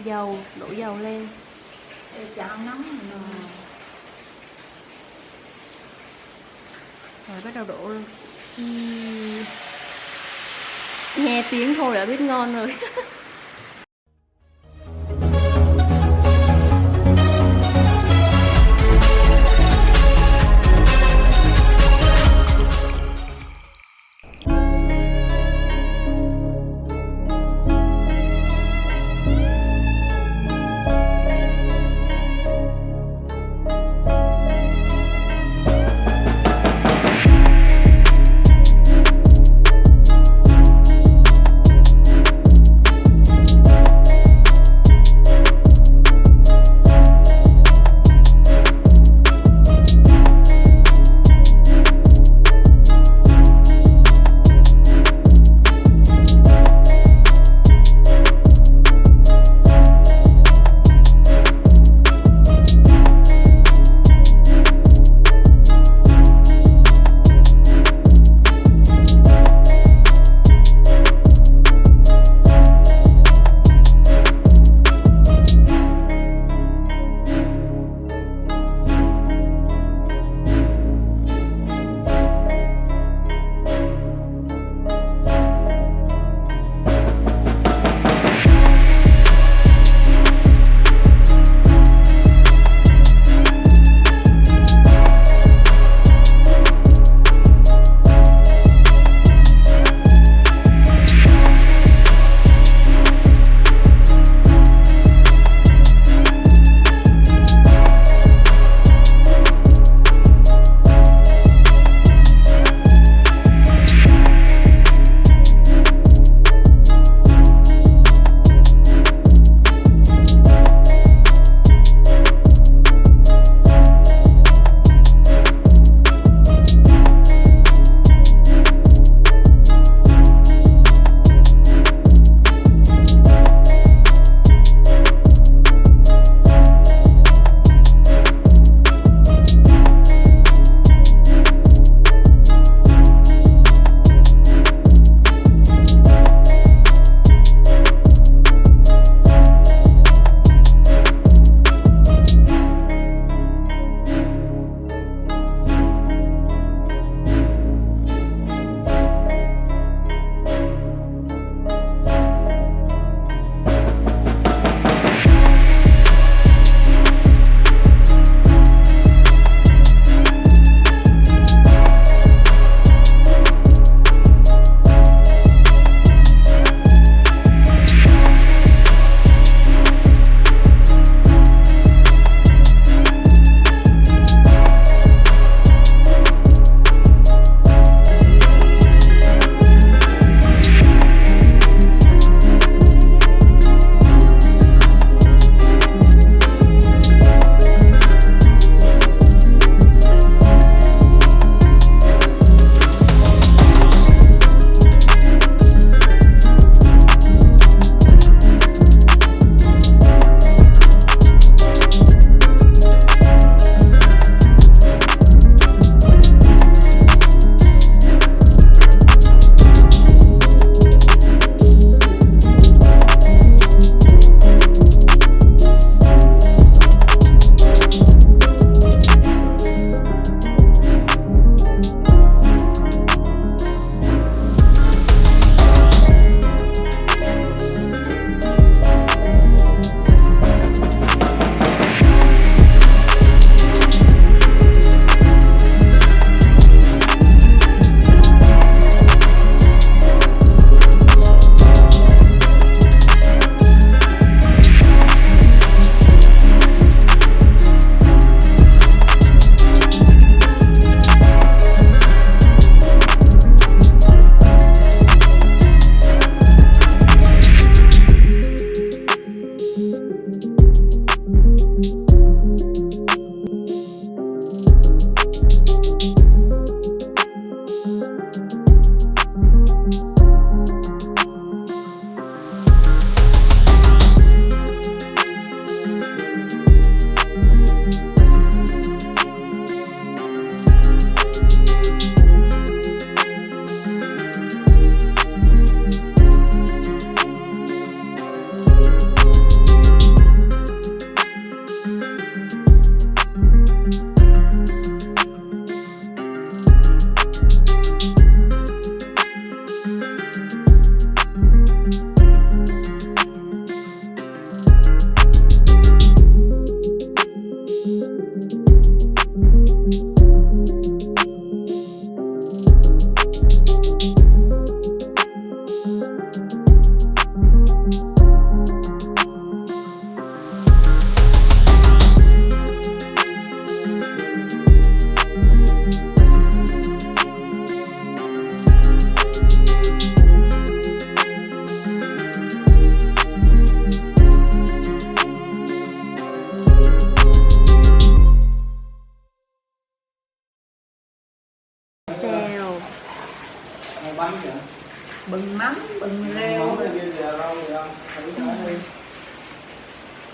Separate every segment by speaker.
Speaker 1: Dầu, đổ dầu lên.
Speaker 2: Để chảo nóng rồi.
Speaker 1: Rồi bắt đầu đổ. Nghe tiếng thôi đã biết ngon rồi.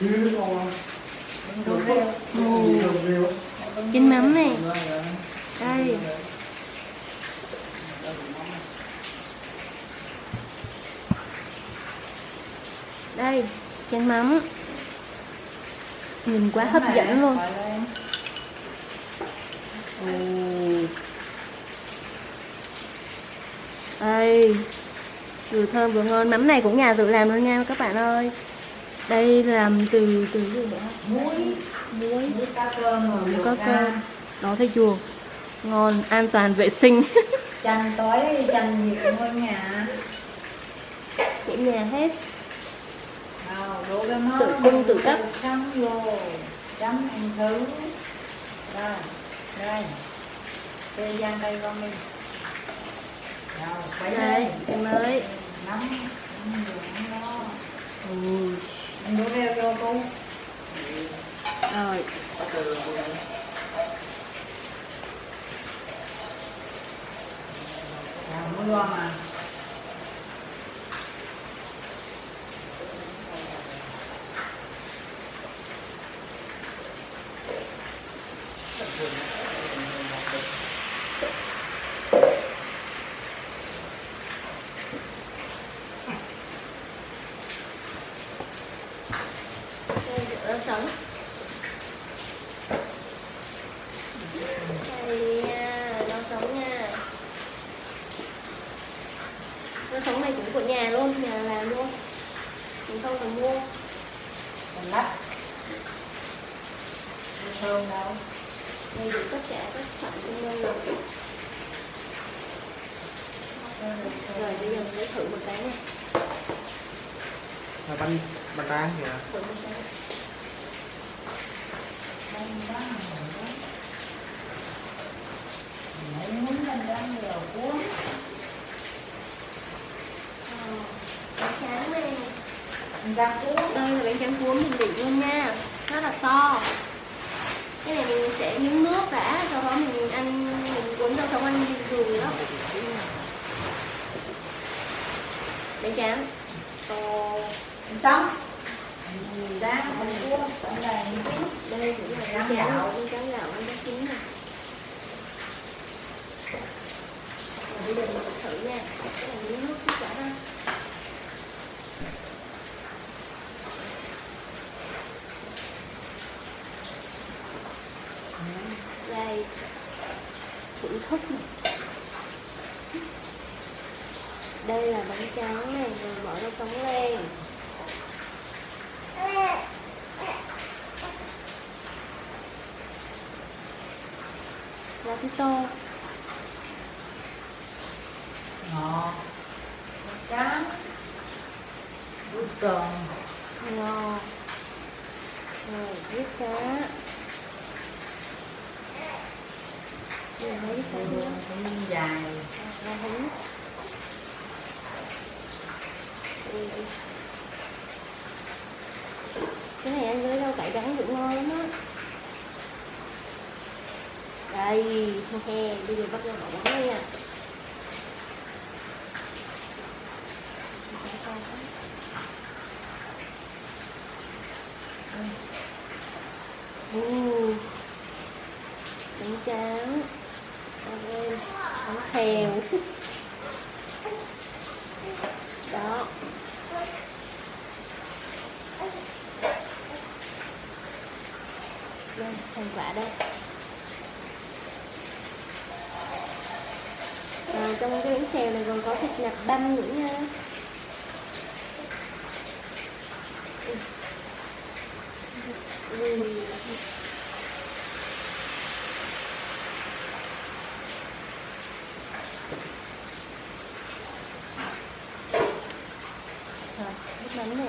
Speaker 3: Chứ ngon.
Speaker 2: Đồ rêu.
Speaker 1: Chén mắm này. Đây. Đây, chén mắm. Nhìn quá hấp dẫn luôn. Đây, vừa thơm vừa ngon. Mắm này cũng nhà tự làm luôn nha các bạn ơi. Đây làm từ gì nữa? Muối
Speaker 2: Cá cơm rồi.
Speaker 1: có cơm. Đó thấy chua. Ngon, an toàn vệ sinh.
Speaker 2: Chanh tối, chanh gì cũng ở nhà.
Speaker 1: Của nhà hết.
Speaker 2: Đổ cái món
Speaker 1: Tự cung tự cấp.
Speaker 2: chấm vô, chấm ăn thử. Đây, đây. Kê gian đây con đi. Rồi, quay
Speaker 1: Đây,
Speaker 2: lên.
Speaker 1: em mới.
Speaker 2: Nắm vô nó. Anh đổ rêu vô cô.
Speaker 1: Rồi.
Speaker 2: Mưa mà.
Speaker 1: Rau sống. Đây nha, rau sống nha. Rau sống này cũng của nhà luôn, nhà làm luôn. Mình không cần mua.
Speaker 2: Mình lách. Thơm đâu.
Speaker 1: Đầy đủ tất cả các sản phẩm trong rồi. Rồi bây giờ mình lấy thử một cái này.
Speaker 3: Là bánh tráng kìa.
Speaker 1: Thử một cái.
Speaker 2: Lấy muốn lên đó nhiều cuốn.
Speaker 1: Bánh tráng này.
Speaker 2: Rang cuốn.
Speaker 1: Đây là bánh tráng cuốn mình định luôn nha. Rất là to. Cái này mình sẽ nhúng nước đã, sau đó mình ăn, mình cuốn rau sống ăn bình thường đó. Bánh tráng.
Speaker 2: Xong. Rang cuốn. Còn đây chín.
Speaker 1: Đây cũng là bánh tráng gạo, bánh tráng chín này. Rồi bây giờ mình sẽ thử nha. Cái này nhúng nước chút đã ha. Đây, thưởng thức này. Đây là bánh tráng này, rồi bỏ rau sống lên. Ra cái tô.
Speaker 2: Ngọt. Tráng. Bút tròn.
Speaker 1: Ngon. Rồi, viết cá. Rồi lấy cái cá nữa.
Speaker 2: Cũng dài.
Speaker 1: Ra hứng. Cái này ăn với rau cải trắng cũng ngon lắm á. Đây, he, bây giờ bắt đầu bỏ bánh nha. Bánh tráng. Bánh xèo. Đó. Đây, thành quả đây. Trong cái bánh xèo này còn có thịt nạc băm nữa nha. Rồi, nước mắm này.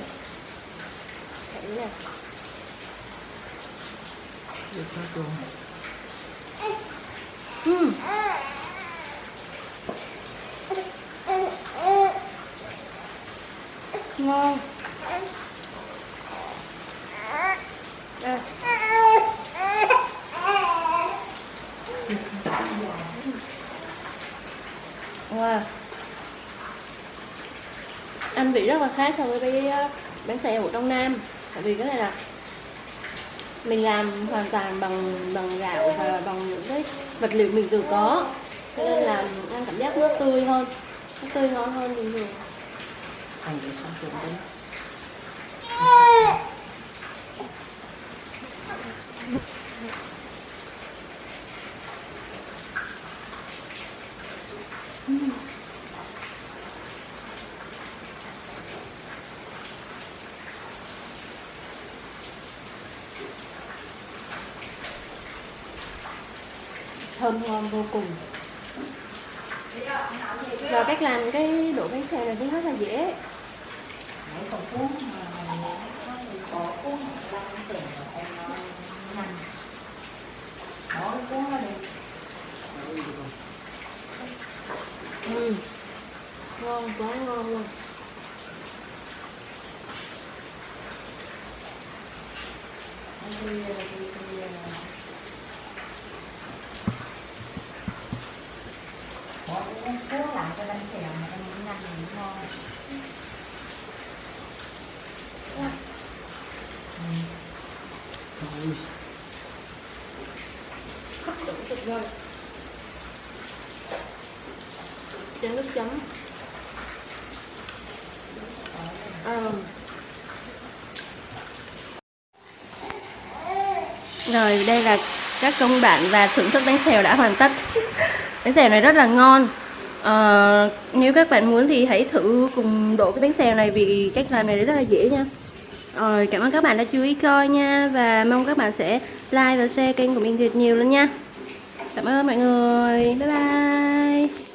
Speaker 1: Thử nè.
Speaker 3: Để sao chung.
Speaker 1: Ngon. Đây. Wow. Ăn vị rất là khác so với bánh xèo ở trong Nam. Tại vì cái này là mình làm hoàn toàn bằng gạo và bằng những cái vật liệu mình tự có, cho nên là ăn cảm giác nó tươi hơn, nó tươi ngon hơn bình thường.
Speaker 2: Thành cái sao trộn đấy.
Speaker 1: Thơm ngon vô cùng. Và cách làm cái đổ bánh xèo này cũng rất là dễ.
Speaker 2: Mấy con cuốn mà có cuốn lăn xèo em nó nhanh. Đó cái cuốn nó đi.
Speaker 1: Ngon quá ngon luôn.
Speaker 2: Bỏ cái cuốn lại cho bánh xèo mà em nhanh thì ngon.
Speaker 3: Ôi,
Speaker 1: Hấp dẫn tuyệt vời. Chén nước chấm. Rồi đây là các công bạn và thưởng thức bánh xèo đã hoàn tất. Bánh xèo này rất là ngon. Nếu các bạn muốn thì hãy thử cùng đổ cái bánh xèo này vì cách làm này rất là dễ nha. Rồi cảm ơn các bạn đã chú ý coi nha, và mong các bạn sẽ like và share kênh của mình thật nhiều luôn nha. Cảm ơn mọi người. Bye bye.